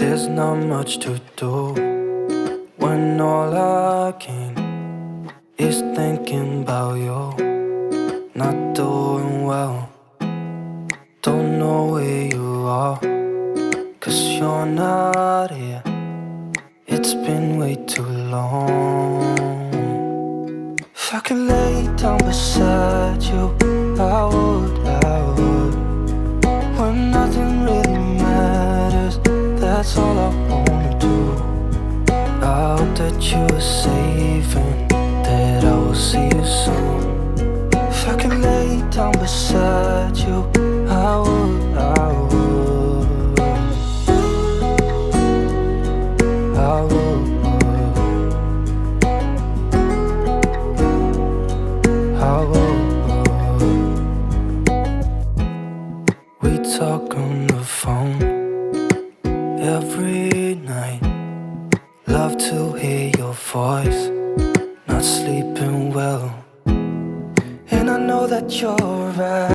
There's not much to do when all I can is thinking about you. Not doing well, don't know where you are, 'cause you're not here. It's been way too long. If I could lay down beside you, I would. When nothing really matters, that's all I wanna do. I hope that you are safe and that I will see you soon. If I could lay down beside you, I would. We talk on the phone every night. Love to hear your voice. Not sleeping well, and I know that you're right.